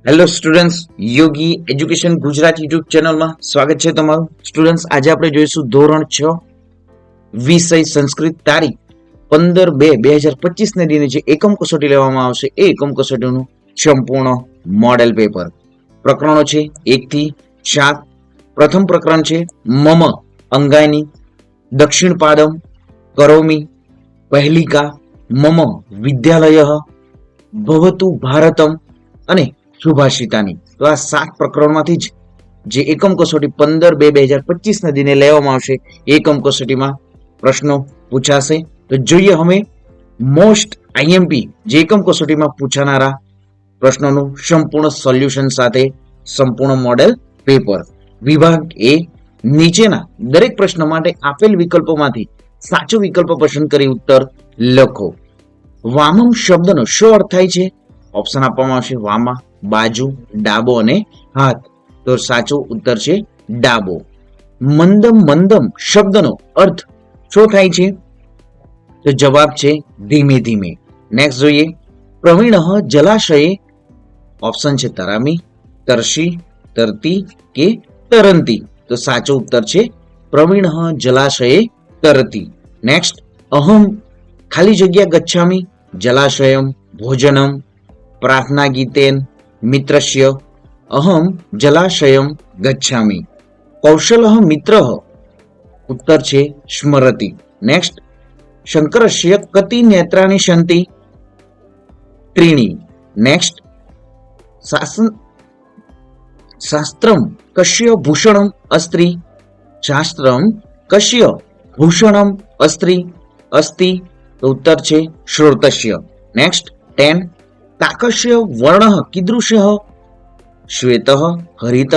Hello students, યોગી education Gujarat YouTube ચેનલમાં સ્વાગત છે તમારું. સ્ટુડન્ટ્સ, આજે આપણે જોઈશું ધોરણ 6 વિષય સંસ્કૃત, તારીખ 15/2/2025 ને દિને જે એકમ કસોટી લેવામાં આવશે એ એકમ કસોટીનું સંપૂર્ણ મોડેલ પેપર. પ્રકરણો છે 1 થી 7. પ્રથમ પ્રકરણ છે મમ અંગાની, દક્ષિણ પાદમ, કરોમી, પહેલિકા, મમ વિદ્યાલય, ભવતુ ભારતમ અને સુભાષિતાની. તો આ 7 પ્રકરણમાંથી જે એકમ કસોટી 15/2/2025 ના દિને લેવામાં આવશે એકમ કસોટીમાં પ્રશ્નો પૂછાશે. તો જોઈએ હવે મોસ્ટ આઈએમપી જે એકમ કસોટીમાં પૂછાનારા પ્રશ્નોનું સંપૂર્ણ સોલ્યુશન સાથે સંપૂર્ણ મોડેલ પેપર. વિભાગ એ, નીચેના દરેક પ્રશ્ન માટે આપેલ વિકલ્પોમાંથી સાચો વિકલ્પ પસંદ કરી ઉત્તર લખો. વામમ શબ્દનો શું અર્થ થાય છે? ઓપ્શન આપવામાં આવશે વામા, બાજુ, ડાબો અને હાથ. તો સાચો ઉત્તર છે ડાબો. મંદમ મંદમ શબ્દનો અર્થ શું થાય છે? તો જવાબ છે ધીમે ધીમે. નેક્સ્ટ જોઈએ પ્રવીણ જલાશયે, ઓપ્શન છે તરામી, તરસી, તરતી કે તરંતી. તો સાચો ઉત્તર છે પ્રવીણ જલાશયે તરતી. નેક્સ્ટ અહમ ખાલી જગ્યા ગચ્છામી, જલાશયમ, ભોજનમ, પ્રાર્થના ગીતેન, મિત્રસ્ય, અહમ જલાશયમ ગચ્છામી. કૌશલ મિત્ર, ઉત્તર છે સ્મરતિ. નેક્સ્ટ શંકરસ્ય કતિ નેત્રાની સંતિ? ત્રીણી. નેક્સ્ટ શાસ્ત્રમ કશ્ય ભૂષણમ અસ્ત્રી? શાસ્ત્રમ કશ્ય ભૂષણમ અસ્ત્રી અસ્તિ? તો ઉત્તર છે શ્રોતસ્ય. નેક્સ્ટ 10. તાકસ્ય વર્ણ કીદૃશ? શ્વેત, હરિત,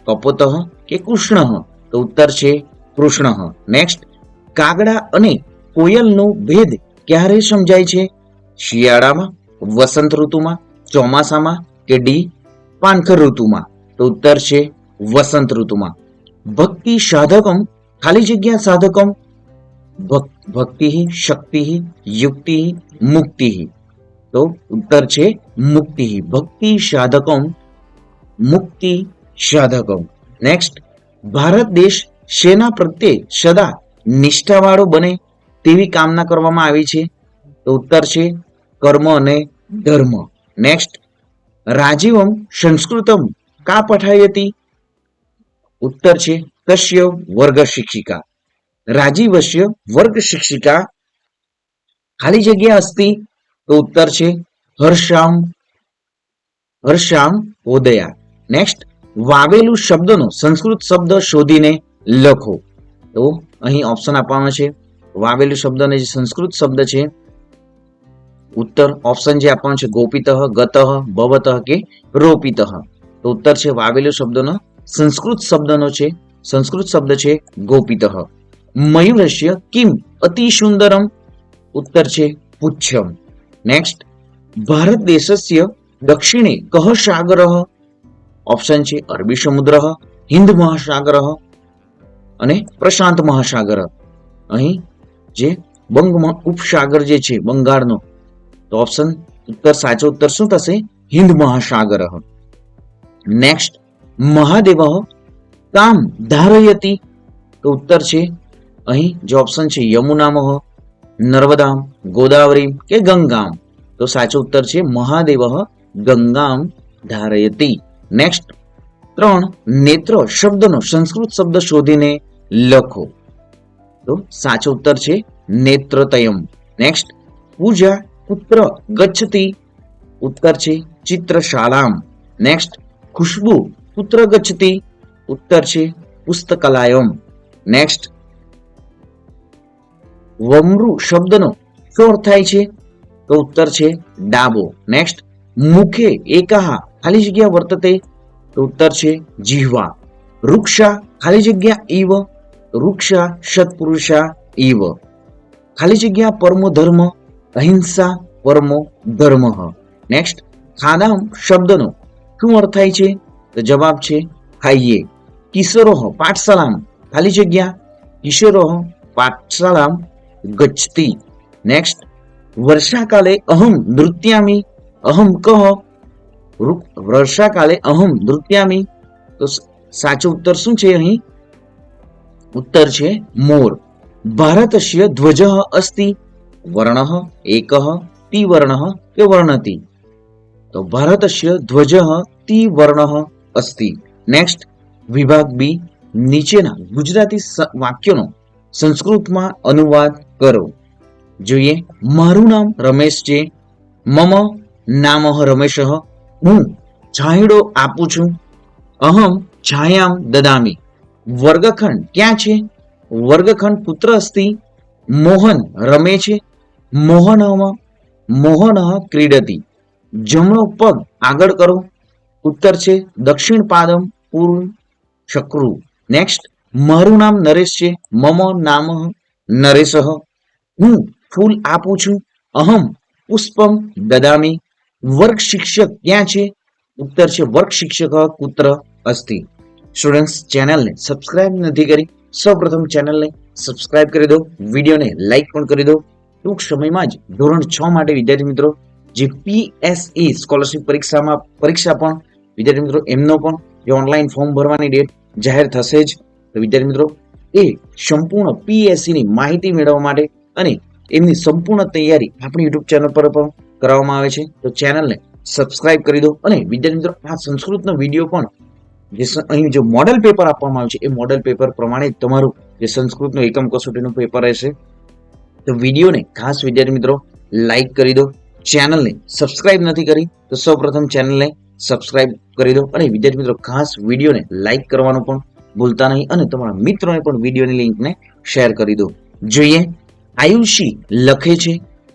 કપોત કે કૃષ્ણ? તો ઉત્તર છે કૃષ્ણ. નેક્સ્ટ કાગડા અને કોયલનો ભેદ ક્યારે સમજાય છે? શિયાળામાં, વસંત ઋતુમાં, ચોમાસામાં કે ડી પાનખર ઋતુમાં? તો ઉત્તર છે વસંત ઋતુમાં. ભક્તિ સાધકમ ખાલી જગ્યા સાધકમ? ભક્તિ, શક્તિ, યુક્તિ, મુક્તિ? તો ઉત્તર છે મુક્તિ. ભક્તિ સાધકમ, મુક્તિ સાધકમ. નેક્સ્ટ ભારત દેશ સેના પ્રત્યે સદા નિષ્ઠાવાળો બને તેવી કામના કરવામાં આવી છે? તો ઉત્તર છે કર્મ અને ધર્મ. નેક્સ્ટ રાજીવમ સંસ્કૃતમ કા પઠાયતી? ઉત્તર છે તસ્ય વર્ગ શિક્ષિકા. રાજીવસ્ય વર્ગ શિક્ષિકા ખાલી જગ્યા અસ્તિ? તો ઉત્તર છે હર્ષામ ઉદયા. નેક્સ્ટ વાવેલું શબ્દનો સંસ્કૃત શબ્દ શોધીને લખો. તો અહીં ઓપ્શન આપવામાં છે વાવેલું શબ્દનો જે સંસ્કૃત શબ્દ છે ઉત્તર ઓપ્શન જે આપવાનું છે ગોપિત, ગત, ભવત કે રોપિત. તો ઉત્તર છે વાવેલું શબ્દનો સંસ્કૃત શબ્દ છે ગોપિત. મયુરસ્ય કિમ અતિ સુંદરમ? ઉત્તર છે પુચ્છમ. નેક્સ્ટ ભારત દેશસ્ય દક્ષિણે કહ સાગર? ઓપ્શન છે અરબી સમુદ્ર, હિન્દ મહાસાગર અને પ્રશાંત મહાસાગર. અહીં જે બંગ ઉપસાગર જે છે બંગાળનો, તો ઓપ્શન ઉત્તર સાચો ઉત્તર શું થશે? હિન્દ મહાસાગર. નેક્સ્ટ મહાદેવ કામ ધારયતી? તો ઉત્તર છે અહીં જે ઓપ્શન છે યમુનામ, નર્મદામ, ગોદાવરી કે ગંગામ? તો સાચો ઉત્તર છે મહાદેવ ગંગામ ધારયતી. નેક્સ્ટ 3. નેત્ર શબ્દનો સંસ્કૃત શબ્દ શોધીને લખો. તો સાચો ઉત્તર છે નેત્રતયમ. નેક્સ્ટ પૂજા પુત્ર ગચ્છતી? ઉત્તર છે ચિત્રશાળામ. નેક્સ્ટ ખુશ્બુ પુત્ર ગચ્છતી? ઉત્તર છે પુસ્તકાલયમ. નેક્સ્ટ વમૃ શબ્દનો શું અર્થ થાય છે? તો ઉત્તર છે ડાબો. નેક્સ્ટ મુખે એકાહ ખાલી જગ્યા વર્તતે? તો ઉત્તર છે જીહવા. વૃક્ષા ખાલી જગ્યા ઈવ? વૃક્ષા સત્પુરુષા ઈવ. ખાલી જગ્યા પરમો ધર્મ? અહિંસા પરમો ધર્મ. નેક્સ્ટ ખાદામ શબ્દનો શું અર્થ થાય છે? તો જવાબ છે ખાઈએ. કિશોરો પાઠશાળામ ખાલી જગ્યા કિશોરો પાઠશાળામ ગચ્છતી. નેક્સ્ટ વર્ષાકાલે અહમ નૃત્યામી? અહમ કહ? વર્ષાકાલે અહમ નૃત્યામી. તો સાચો ઉત્તર શું છે અહીં? ઉત્તર છે મોર. ભારતસ્ય ધ્વજઃ અસ્તિ વર્ણઃ એકઃ તિવર્ણઃ કે વર્ણતિ. તો ભારતસ્ય ધ્વજઃ તિવર્ણઃ અસ્તિ. નેક્સ્ટ, વિભાગ બી, નીચેના ગુજરાતી વાક્યનો સંસ્કૃતમાં અનુવાદ કરો. જોઈએ. મારું નામ રમેશ છે. મમ નામઃ રમેશઃ. હું છાંયડો આપું છું. અહમ છાયામ દદામી. વર્ગખંડ ક્યાં છે? વર્ગખંડ પુત્ર અસ્તિ. મોહન રમે છે. મોહન ક્રીડતિ. જમણો પગ આગળ કરો. ઉત્તર છે દક્ષિણ પાદમ પૂર્વ શક્રુ. નેક્સ્ટ, મારું નામ નરેશ છે. મમ નામ નરેશઃ. હું ફૂલ આપું છું. અહમ પુષ્પમ દદામી. વર્ગ શિક્ષક ક્યાં છે? ઉત્તર છે વર્ગ શિક્ષક કુત્ર અસ્તિ. સ્ટુડન્ટ્સ, ચેનલને સબસ્ક્રાઇબ નથી કરી, સૌપ્રથમ ચેનલને સબસ્ક્રાઇબ કરી દો, વિડીયોને લાઈક પણ કરી દો. ટૂંક સમયમાં જ ધોરણ 6 માટે વિદ્યાર્થી મિત્રો જે PSE સ્કોલરશિપ પરીક્ષા પણ વિદ્યાર્થી મિત્રો એમનો પણ જે ઓનલાઈન ફોર્મ ભરવાની ડેટ જાહેર થશે જ. તો વિદ્યાર્થી મિત્રો એ સંપૂર્ણ PSE ની માહિતી મેળવવા માટે અને એમની સંપૂર્ણ તૈયારી આપણી યુટ્યુબ ચેનલ પર પણ કરવામાં આવે છે. તો ચેનલને સબસ્ક્રાઇબ કરી દો. અને વિદ્યાર્થી મિત્રો આ સંસ્કૃતનો વિડીયો પણ જે અહીં જે મોડેલ પેપર આપવામાં આવ્યું છે એ મોડેલ પેપર પ્રમાણે તમારું જે સંસ્કૃતનું એકમ કસોટીનું પેપર રહેશે. તો વિડીયોને ખાસ વિદ્યાર્થી મિત્રો લાઈક કરી દો. ચેનલને સબસ્ક્રાઇબ નથી કરી તો સૌપ્રથમ ચેનલને સબસ્ક્રાઇબ કરી દો. અને વિદ્યાર્થી મિત્રો ખાસ વિડીયોને લાઈક કરવાનું પણ ભૂલતા નહીં અને તમારા મિત્રોને પણ વિડીયોની લિંકને શેર કરી દો. જોઈએ. આયુષી લખે છે.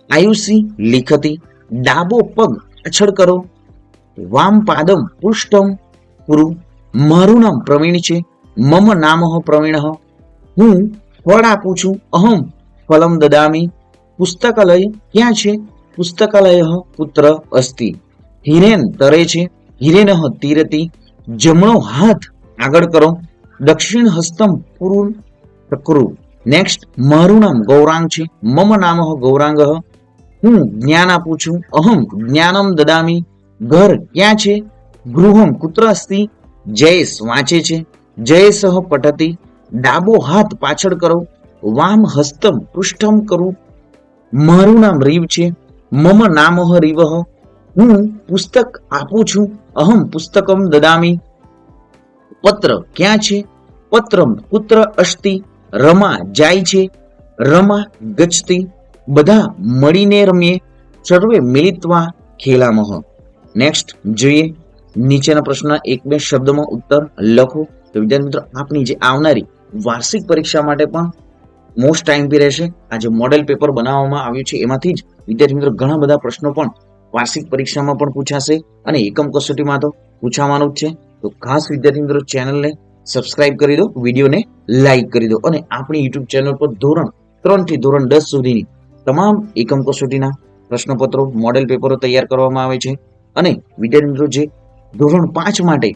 આયુષી લિખતી. ડાબો પગ પાછળ કરો. વામ પાદમ પૃષ્ઠમ પુરુ. મારું નામ પ્રવીણ છે. મમ નામઃ પ્રવીણઃ. હું ફળ આપું છું. અહમ ફલમ દદામી. પુસ્તકાલય ક્યાં છે? પુસ્તકાલય પુત્ર અસ્તિ. હિરેન તરે છે. હિરેન તીરતી. જમણો હાથ આગળ કરો. દક્ષિણ હસ્તમ પૂર્વ ચક્રુ. નેક્સ્ટ, મારું નામ ગૌરાંગ છે. મમ નામઃ ગૌરાંગઃ. હું જ્ઞાન આપું છું. અહમ જ્ઞાનમ દદામી. ઘર ક્યાં છે? ગૃહમ કુત્ર અસ્તિ. જયેશ વાંચે છે. જયેશ પઠતી. ડાબો હાથ પાછળ કરો. વામ હસ્તમ પૃષ્ઠમ કરું. મારું નામ રીવ છે. મમ નામઃ રીવઃ. હું પુસ્તક આપું છું. અહમ પુસ્તકમ દદામી. પત્ર ક્યાં છે? પત્રમ પુત્ર અસ્તિ. રમા જાય છે. રમા ગચ્છતિ. બધા મળીને રમીએ. સર્વે મિલિત્વા ખેલામઃ. નેક્સ્ટ જોઈએ. નીચેના પ્રશ્નના 1-2 શબ્દમાં ઉત્તર લખો. તો વિદ્યાર્થી મિત્રો આપની જે આવનારી વાર્ષિક પરીક્ષા માટે પણ મોસ્ટ ટાઈમ પી રહેશે. આ જે મોડેલ પેપર બનાવવામાં આવ્યું છે એમાંથી જ વિદ્યાર્થી મિત્રો ઘણા બધા પ્રશ્નો પણ વાર્ષિક પરીક્ષામાં પણ પૂછાશે અને એકમ કસોટીમાં તો પૂછાવાનું જ છે. તો ખાસ વિદ્યાર્થી મિત્રો ચેનલને સબસ્ક્રાઇબ કરી દો, વિડીયોને લાઈક કરી દો અને આપણી યુટ્યુબ ચેનલ પર ધોરણ 3 થી ધોરણ 10 સુધીની તમામ એકમ કસોટીના પ્રશ્નપત્રો, મોડેલ પેપરો તૈયાર કરવામાં આવે છે. અને વિદ્યાર્થી મિત્રો જે ધોરણ 5 માટે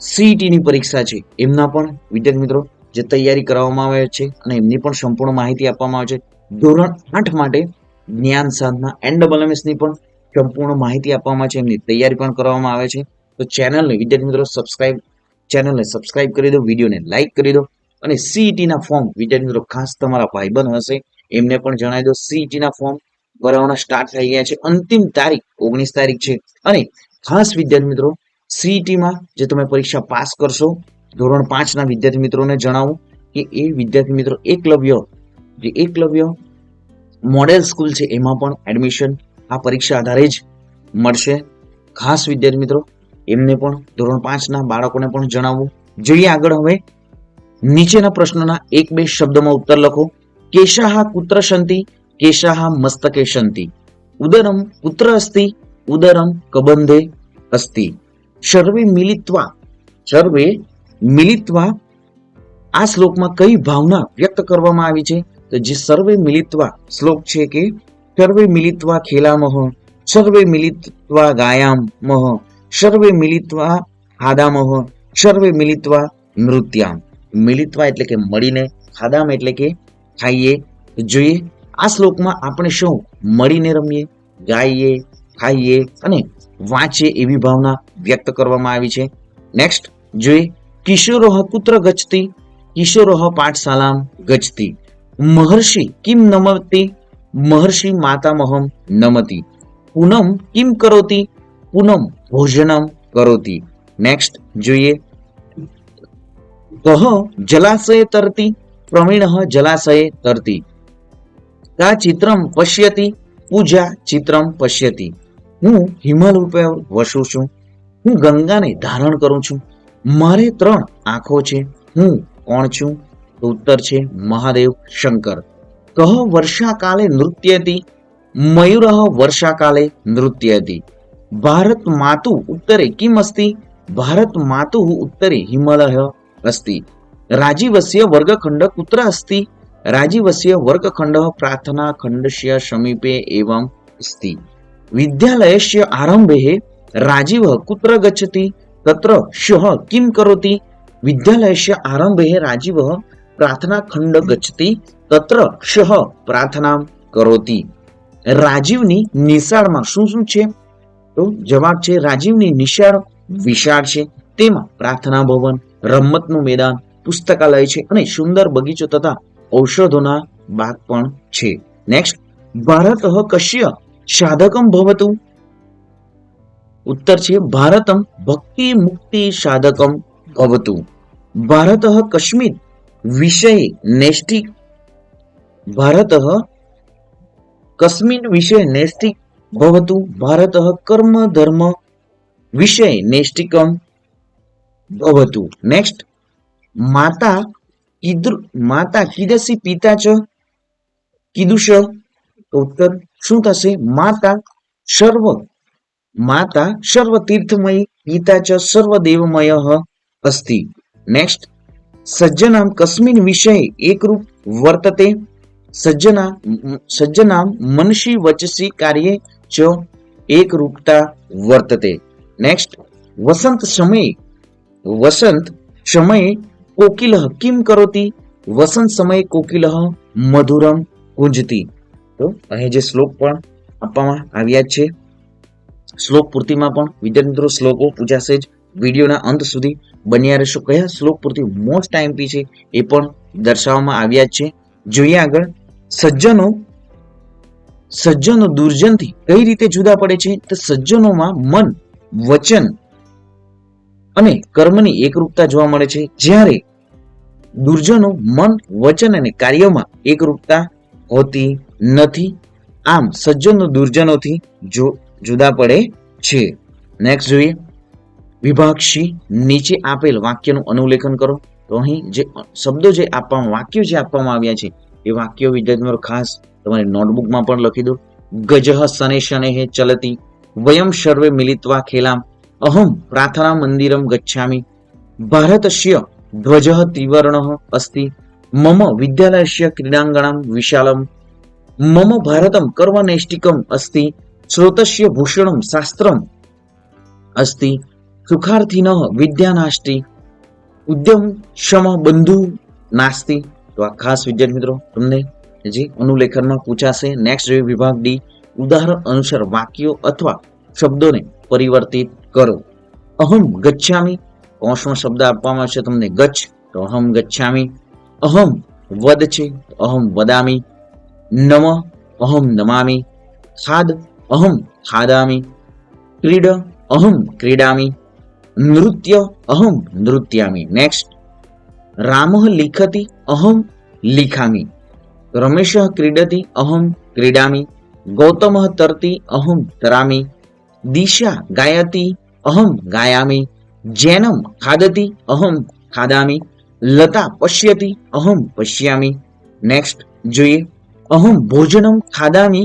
CET ની પરીક્ષા છે એમના પણ વિદ્યાર્થી મિત્રો જે તૈયારી કરવામાં આવે છે અને એમની પણ સંપૂર્ણ માહિતી આપવામાં આવે છે. ધોરણ 8 માટે જ્ઞાન સાધના NSSS ની પણ સંપૂર્ણ માહિતી આપવામાં આવે છે, એમની તૈયારી પણ કરવામાં આવે છે. તો ચેનલને વિદ્યાર્થી મિત્રો સબસ્ક્રાઇબ કરી દો, વિડીયોને લાઈક કરી દો અને CET ના ફોર્મ વિદ્યાર્થી મિત્રો ખાસ તમારા ભાઈબંધ હશે એમને પણ જણાવી દો. CET ના ફોર્મ ભરવાના સ્ટાર્ટ થઈ ગયા છે. અંતિમ તારીખ 19 તારીખ છે. અને ખાસ વિદ્યાર્થી મિત્રો CET માં જે તમે પરીક્ષા પાસ કરશો ધોરણ 5 ના વિદ્યાર્થી મિત્રોને જણાવું કે એ વિદ્યાર્થી મિત્રો એકલવ્ય મોડેલ સ્કૂલ છે એમાં પણ એડમિશન આ પરીક્ષા આધારે જ મળશે. ખાસ વિદ્યાર્થી મિત્રો એમને પણ ધોરણ 5 ના બાળકોને પણ જણાવવું. જોઈએ આગળ. હવે નીચેના પ્રશ્નોના 1-2 શબ્દમાં ઉત્તર લખો. કેશાહ કુત્ર સંતિ. કેશાહ મસ્તકે સંતિ. ઉદરમ કુત્ર અસ્તિ. ઉદરમ કબંધે અસ્તિ. સર્વે મિલિત્વા આ શ્લોકમાં કઈ ભાવના વ્યક્ત કરવામાં આવી છે? તો જે સર્વે મિલિત્વા શ્લોક છે કે સર્વે મિલિત્વા ખેલામઃ, સર્વે મિલિત્વા ગાયામઃ, સર્વે મિલિત્વા ખાદામઃ, સર્વે મિલિત્વા નૃત્યામ. મિલિત્વા એટલે કે મળીને, ખાદામ એટલે કે ખાઈએ. જોઈએ આ શ્લોકમાં આપણે સૌ મળીને રમીએ, ગાઈએ, ખાઈએ અને વાંચે એવી ભાવના વ્યક્ત કરવામાં આવી છે. નેક્સ્ટ જોઈએ, કિશોરોહ કુત્ર ગચ્છતિ, કિશોરોહ પાઠશાલામ ગચ્છતિ, મહર્ષિ કિમ નમતિ, મહર્ષિ માતામહમ નમતિ, પૂનમ કિમ કરોતિ, પૂનમ ભોજનમ કરોતિ. નેક્સ્ટ જોઈએ, કહ જલાશય તરતી, પ્રવીણ જલાશય તરતી, કા ચિત્રમ પશ્યતિ, પૂજા ચિત્રમ પશ્યતિ, હું હિમાલય ઉપર વસું છું, હું ગંગાને ધારણ કરું છું, મારે 3 આંખો છે, હું કોણ છું? તો ઉત્તર છે મહાદેવ શંકર. કહ વર્ષાકાલે નૃત્યતિ, મયુર વર્ષાકાલે નૃત્યતિ, ભારત માતુ ઉત્તરે કિમ અસ્તિ, ભારત માતુ ઉત્તરે હિમાલય અસ્તિ, રાજીવस्य વર્ગખંડ કુત્ર અસ્તિ, રાજીવस्य વર્ગખંડ પ્રાર્થના ખંડस्य સમીપે એવમ અસ્તિ, વિદ્યાલયस्य આરંભે રાજીવ કુત્ર ગચ્છતિ, તત્ર શ્યઃ કિમ કરોતિ, વિદ્યાલયस्य આરંભે રાજીવ પ્રાર્થના ખંડ ગચ્છતિ, તત્ર શ્યઃ પ્રાર્થનામ કરોતિ. રાજીવની નિશાળમાં શું શું છે? તો જવાબ છે રાજીવની નિશાળ વિશાળ છે, તેમાં પ્રાર્થના ભવન, રમતનું મેદાન, પુસ્તકાલય છે અને સુંદર બગીચો તથા ઔષધોના બાગ પણ છે. નેક્સ્ટ, ભારત કશ્ય સાધકમ ભવતુ, ઉત્તર છે ભારતમ ભક્તિ મુક્તિ સાધકમ ભવતુ, ભારત કસ્મિન વિષય નૈષ્ટિક, ભારત કસ્મિન વિષય નૈષ્ટિક ભવતુ, ભારત કર્મ ધર્મ વિષય નૈષ્ટિકમ ભવતુ. નેક્સ્ટ, માતા માતા કીદસી પિતા ચ કીદુષ, ઉત્તર શું થશે? માતા સર્વ તીર્થમયી, પિતા ચ સર્વ દેવમય અસ્તિ. નેક્સ્ટ, સજ્જનામ કસ્મિન વિષય એકરૂપ વર્તતે, સજ્જનામ મનસી વચસી કાર્યે ચ એકરૂપતા વર્તતે. નેક્સ્ટ, વસંત સમયે કોકિલઃ કિમ કરોતિ, વસંત સમયે કોકિલઃ મધુરમ કુંજતી. તો અહીં જે શ્લોક પણ આપવામાં આવ્યા છે, શ્લોક પૂર્તિમાં પણ વિદ્યાર્થી મિત્રો શ્લોકો પૂછાશે જ. વિડીયોના અંત સુધી બન્યા રહેશો. કયા શ્લોક પૂર્તિ મોસ્ટ આઈએમપી છે એ પણ દર્શાવવામાં આવ્યા છે. જોઈએ આગળ, સજ્જનો દુર્જનથી કઈ રીતે જુદા પડે છે? તો સજ્જનોમાં મન, વચન અને કર્મની એકરૂપતા જોવા મળે છે, જ્યારે દુર્જનો મન, વચન અને કાર્યમાં એકરૂપતા હોતી નથી. આમ સજ્જનો દુર્જનોથી જુદા પડે છે. નેક્સ્ટ જોઈએ, વિભાગ સી, નીચે આપેલ વાક્યનું અનુલેખન કરો. તો અહીં જે શબ્દો જે આપવામાં, વાક્યો જે આપવામાં આવ્યા છે એ વાક્યો વિદ્યાર્થીઓ ખાસ તમારી નોટબુકમાં પણ લખી દો. ગજઃ શનૈ શનૈઃ ચલતિ, વયમ સર્વે મિલિત્વા ખેલામ, અહમ પ્રાર્થના મંદિરમ ગચ્છામિ, ભારતસ્ય ધ્વજઃ ત્રિવર્ણઃ અસ્તિ, મમ વિદ્યાલયસ્ય ક્રીડાંગણમ વિશાલમ, મમ ભારતમ કર્મનૈષ્ટિકમ અસ્તિ, શ્રોતસ્ય ભૂષણમ શાસ્ત્રમ અસ્તિ, સુખાર્થિનઃ વિદ્યા નાસ્તિ, ઉદ્યમ ક્ષમ બંધુ નાસ્તિ. તો આ ખાસ વિદ્યાર્થી મિત્રો તમને જે અનુલેખનમાં પૂછાશે. નેક્સ્ટ જોઈએ વિભાગ ડી, ઉદાહરણ અનુસાર વાક્યો અથવા શબ્દોને પરિવર્તિત કરો. અહમ ગચ્છામિ, કૌંસમાં શબ્દ આપવામાં આવશે તમને ગચ્છ, તો અહમ ગચ્છામિ. અહમ વદ છે, અહમ વદામિ. નમ, અહમ નમામિ. ખાદ, અહમ ખાદામિ. ક્રીડ, અહમ ક્રીડામિ. નૃત્ય, અહમ નૃત્યામિ. નેક્સ્ટ, રામઃ લિખતિ, અહમ લિખામિ. રમેશઃ ક્રીડતિ, અહમ ક્રીડામિ. ગૌતમઃ તરતિ, અહમ તરામિ. દિશા ગાયતિ, અહમ ગાયામિ. જૈનમ ખાદતિ, અહમ ખાદામિ. લતા પશ્યતિ, અહમ પશ્યામિ. નેક્સ્ટ જોઈએ, અહમ ભોજનમ ખાદામિ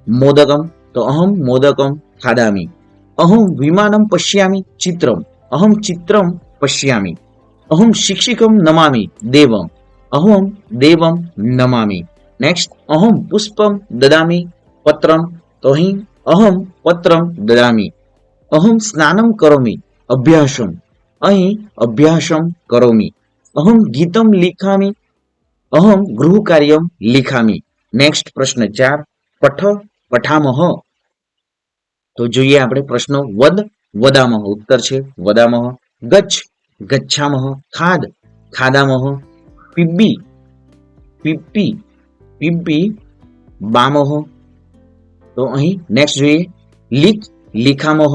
મોદકમ, તો અહમ મોદકમ ખાદામિ. અહમ વિમાનમ પશ્યામિ ચિત્રમ, અહમ ચિત્રમ પશ્યામિ. અહમ શિક્ષિકમ નમામિ દેવમ, અહમ દેવમ નમામિ. નેક્સ્ટ, અહમ પુષ્પમ દદામિ પત્રમ, તો અહીં અહમ પત્રમ દદામિ. અહમ સ્નાનમ કરોમિ અભ્યાસમ, અહીં અભ્યાસમ કરોમિ. અહમ ગીતમ લિખામિ, અહમ ગૃહ કાર્યમ લિખામિ. નેક્સ્ટ પ્રશ્ન 4, પઠ પઠામહ, તો જોઈએ આપણે પ્રશ્નો. વદ, વદામહ, ઉત્તર છે વદામહ. ગચ્છ, ગચ્છામહ. ખાદ, ખાદામહ. પીબ્બી, પીપ્પી, પીબ્બી બામહ. તો અહીં નેક્સ્ટ જોઈએ લીક, લીખામહ.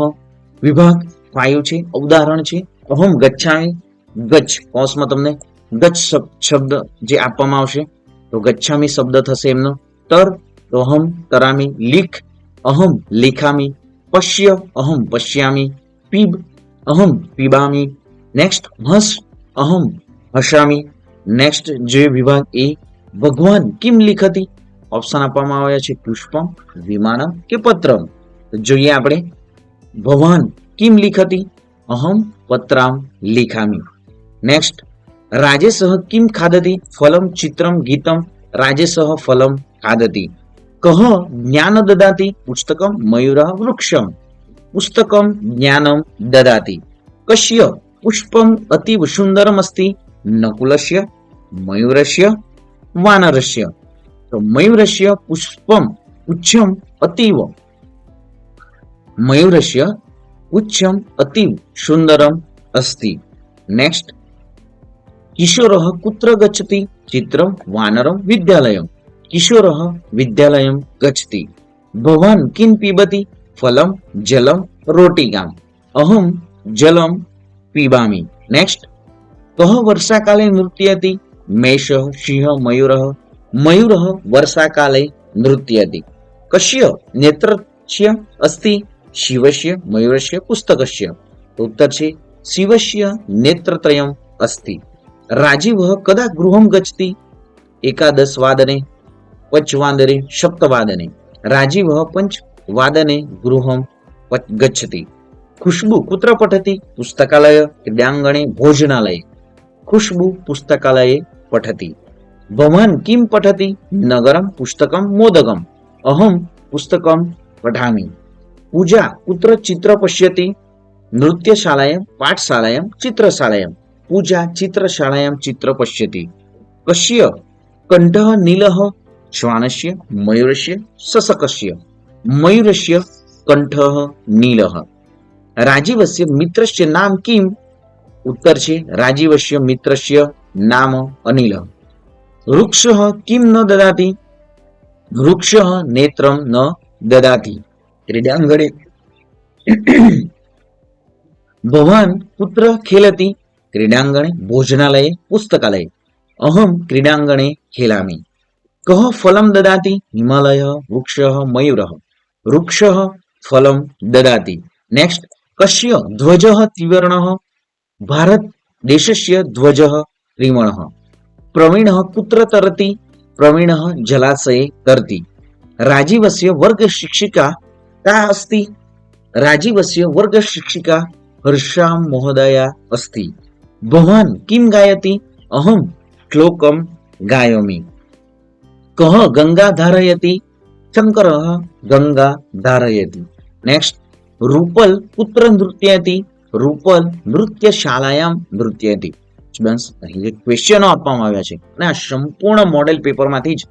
વિભાગ 5 છે, ઉદાહરણ છે અહમ ગચ્છામિ. ગચ્છ કૌંસમાં તમને ગચ્છ શબ્દ જે આપવામાં આવશે તો ગચ્છામિ શબ્દ થશે એમનો. તર તો અહમ તરામી. લીખ, અહમ લીખામી. પશ્ય, અહમ પશ્યામી. પીબ, અહમ પીબામી. નેક્સ્ટ હસ, અહમ હસામી. નેક્સ્ટ જે વિભાગ એ ભગવાન કિમ લિખતી. ઓપ્શન આપવામાં આવ્યા છે પુષ્પમ, વિમાનમ કે પત્રમ. તો જોઈએ આપણે ભગવાન કિમ લિખતી. અહમ પત્રામ લિખામી. નેક્સ્ટ રાજેશ કિમ ખાદતી. ફલમ ચિત્રમ ગીતમ. રાજેશ ફલમ ખાદતી. કહ જ્ઞાન દદાતી. પુસ્તકમ મયુર વૃક્ષમ. પુસ્તકમ જ્ઞાનમ દદાતી. કશ્ય પુષ્પમ અતિવ સુંદરમ અસ્તિ. નકુલસ્ય, મયુરસ્ય, વાનરસ્ય. તો મયુરસ્ય પુષ્પમ પુચ્છમ અતીવ. મયુરસ્ય પુચ્છમ અતીવ સુંદરમ અસ્તિ. નેક્સ્ટ કિશોરઃ કુત્ર ગચ્છતિ. ચિત્રમ વાનરમ વિદ્યાલયમ. કિશોરઃ વિદ્યાલયમ ગચ્છતિ. ભવાન કિમ પીબતી. ફલમ જલમ રોટિકામ. અહમ જલમ પીબામી. નેક્સ્ટ કહ વર્ષાકાલે નૃત્યતિ. મેષ, સિંહ, મયુર. મયુર વર્ષાકાલે નૃત્યતિ. કશ્ય નેત્રસ્ય અસ્તિ. શિવસ્ય, મયુરસ્ય, પુસ્તકસ્ય. ઉત્તર છે શિવસ્ય નેત્રત્રયમ અસ્તિ. રાજીવ કદા ગૃહમ ગચ્છતિ. એકાદશ વાદને, પંચવાદને, સપ્તવાદને. રાજીવ પંચ વાદને ગૃહમ ગચ્છતિ. ખુશ્બુ કુત્ર પઠતી. પુસ્તકાલય, ક્રીડાંગણે, ભોજનાલય. ખુશ્બુ પુસ્તકાલયે પઠતી. ભવાન કિમ પઠતી. નગરમ, પુસ્તકમ, મોદકમ. અહમ પુસ્તકમ પઠામી. પૂજા કુત્ર ચિત્ર પશ્યતિ. નૃત્યશાલાયામ, પાઠશાલાયામ, ચિત્રશાલાયામ. પૂજા ચિત્રશાલાયામ ચિત્ર પશ્યતિ. કશ્ય કંઠઃ નીલઃ. શ્વાનસ્ય, મયુરસ્ય, સસકસ્ય. મયુરસ્ય કંઠઃ નીલઃ. રાજીવસ્ય મિત્રસ્ય નામ કિમ. ઉત્તર છે રાજીવસ્ય મિત્રસ્ય નામ અનિલ. વૃક્ષઃ કિમ ન દદાતિ. વૃક્ષઃ નેત્રમ ન દદાતિ. ક્રીડાંગણે ભવાન પુત્ર ખેલતી. ક્રીડાંગણે, ભોજનાલયે, પુસ્તકાલયે. અહમ ક્રીડાંગણે ખેલામી. કહ ફલમ દદાતિ. હિમાલય, વૃક્ષ, મયુર. વૃક્ષ ફલમ દદાતિ. નેક્સ્ટ કશ્ય ધ્વજ ત્રિવર્ણ. ભારત દેશસ્ય ધ્વજ ત્રિવર્ણ. પ્રવીણ કુત્ર તરતિ. પ્રવીણ જલાશये તરતિ. રાજીવસ્ય વર્ગ શિક્ષિકા કા અસ્તિ. રાજીવસ્ય વર્ગ શિક્ષિકા હર્ષા મહોદયા અસ્તિ. ભવાન કિમ ગાયતિ. અહમ શ્લોકમ ગાયોમી. કહ ગંગા ધારયતિ. શંકર ગંગા ધારયતિ. નેક્સ્ટ રૂપલ પુત્ર નૃત્યતિ. રૂપલ નૃત્યશાલાયામ નૃત્યતિ. સ્ટુડન્ટ્સ અહીં જે ક્વેશ્ચનો આપવામાં આવ્યા છે અને આ સંપૂર્ણ મોડેલ પેપરમાંથી જ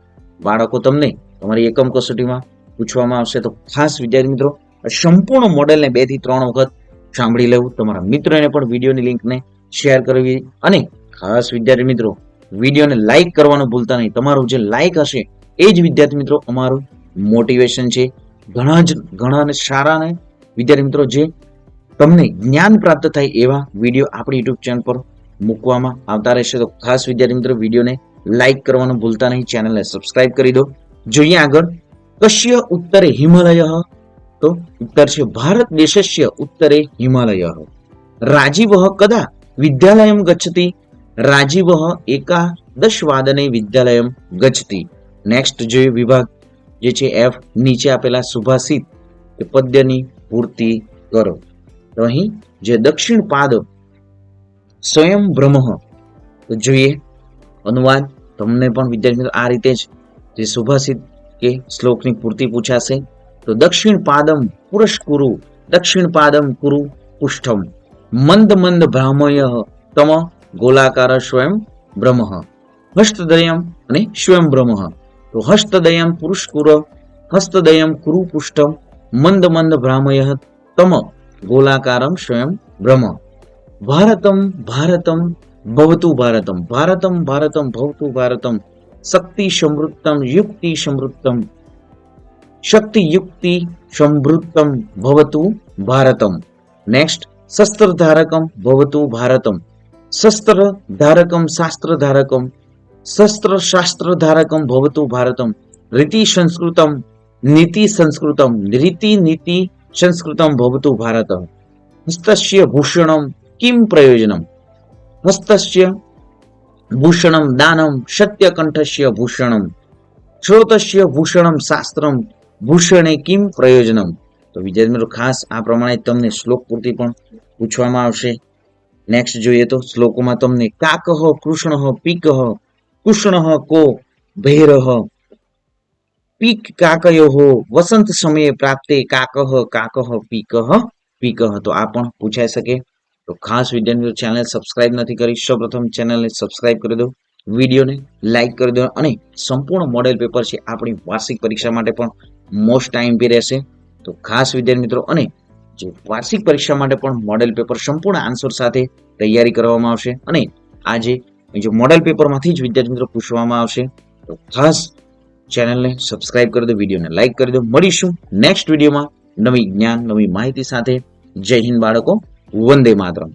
બાળકો તમને તમારી એકમ કસોટીમાં પૂછવામાં આવશે. તો ખાસ વિદ્યાર્થી મિત્રો આ સંપૂર્ણ મોડેલને 2 થી 3 વખત સાંભળી લેવું. તમારા મિત્રોને પણ વિડીયોની લિંકને શેર કરવી અને ખાસ વિદ્યાર્થી મિત્રો વિડીયોને લાઈક કરવાનું ભૂલતા નહીં. તમારું જે લાઈક હશે એ જ વિદ્યાર્થી મિત્રો અમારું મોટિવેશન છે. ઘણા સારા ને વિદ્યાર્થી મિત્રો જે તમને જ્ઞાન પ્રાપ્ત થાય એવા વિડીયો આપણી યુટ્યુબ ચેનલ પર મૂકવામાં આવતા રહેશે. તો ખાસ વિદ્યાર્થી મિત્રો વિડીયોને લાઈક કરવાનું ભૂલતા નહીં, ચેનલને સબસ્ક્રાઇબ કરી દો. જોઈએ આગળ કશ્ય ઉત્તરે હિમાલય. તો ઉત્તર છે ભારત દેશસ્ય ઉત્તરે હિમાલય. રાજીવ કદા વિદ્યાલયમ ગચ્છતિ. રાજીવ એકાદશ વાદને વિદ્યાલયમ ગચ્છતિ. નેક્સ્ટ જે વિભાગ જે છે એફ, નીચે આપેલા સુભાષિત કે પદ્યની પૂર્તિ કરો. તો અહીં જે દક્ષિણ પાદ સ્વયં બ્રહ્મ. તો જોઈએ અનુવાદ. તમને પણ વિદ્યાર્થી મિત્રો આ રીતે જ જે સુભાષિત કે શ્લોકની પૂર્તિ પૂછાશે. તો દક્ષિણ પાદમ પુરસ્કુરુ. દક્ષિણ પાદમ કુરુ પુષ્ઠમ. મંદ મંદ ભ્રામય તમ ગોલાકાર સ્વયં બ્રહ્મ. હસ્તદયમ અને સ્વયં બ્રહ્મ. તો હસ્તદયમ પુરુષકુર. હસ્તદયમ કુરુ પુષ્ઠમ. મંદ મંદ ભ્રામયઃ તમ ગોલાકારમ સ્વયં બ્રહ્મ. ભારતમ ભારતમ ભવતુ ભારતમ, ભારતમ ભારતમ ભવતુ ભારતમ, શક્તિ સમૃદ્ધમ યુક્તિ સમૃદ્ધમ, શક્તિ યુક્તિ સમૃદ્ધમ ભવતુ ભારતમ. નેક્સ્ટ, શસ્ત્ર ધારકમ ભવતુ ભારતમ, શસ્ત્ર ધારકમ શાસ્ત્ર ધારકમ, શસ્ત્ર શાસ્ત્ર ધારકમ ભવતુ ભારતમ, રીતિ સંસ્કૃતમ નીતિ સંસ્કૃતમ, રીતિ નીતિ સંસ્કૃતમ ભવતુ ભારતમ. હસ્તસ્ય ભૂષણમ કિમ પ્રયોજનમ, હસ્તસ્ય ભૂષણમ દાનમ, સત્યકંઠસ્ય ભૂષણમ, શ્રોતસ્ય ભૂષણમ શાસ્ત્રમ, ભૂષણે કિમ પ્રયોજનમ. તો વિદ્યાર્થી મિત્રો ખાસ આ પ્રમાણે તમને શ્લોક પૂર્તિ પણ પૂછવામાં આવશે. નેક્સ્ટ જોઈએ તો શ્લોકોમાં તમને કાકઃ કૃષ્ણ પીકઃ, કૃષ્ણ કો ભૈરઃ, પીક કાકયો વસંત સમયે પ્રાપ્તે કાકઃ કાકઃ પીકઃ પીકઃ. તો આ પણ પૂછાઈ શકે. તો ખાસ વિદ્યાર્થીઓ ચેનલ સબસ્ક્રાઇબ નથી કરી, સૌપ્રથમ ચેનલને સબસ્ક્રાઇબ કરી દો, વિડીયોને લાઈક કરી દો, અને સંપૂર્ણ મોડેલ પેપર છે આપણી વાર્ષિક પરીક્ષા માટે પણ મોસ્ટ ટાઈમ પી રહેશે. તો ખાસ વિદ્યાર્થી મિત્રો, અને જે વાર્ષિક પરીક્ષા માટે પણ મોડેલ પેપર સંપૂર્ણ આન્સર સાથે તૈયારી કરવામાં આવશે, અને આજે જે મોડેલ પેપરમાંથી જ વિદ્યાર્થી મિત્રો પૂછવામાં આવશે. તો ખાસ ચેનલને સબસ્ક્રાઇબ કરી દો, વિડીયોને લાઈક કરી દો. મળીશું નેક્સ્ટ વિડીયોમાં નવી જ્ઞાન નવી માહિતી સાથે. જય હિન્દ બાળકો, વંદે માતરમ.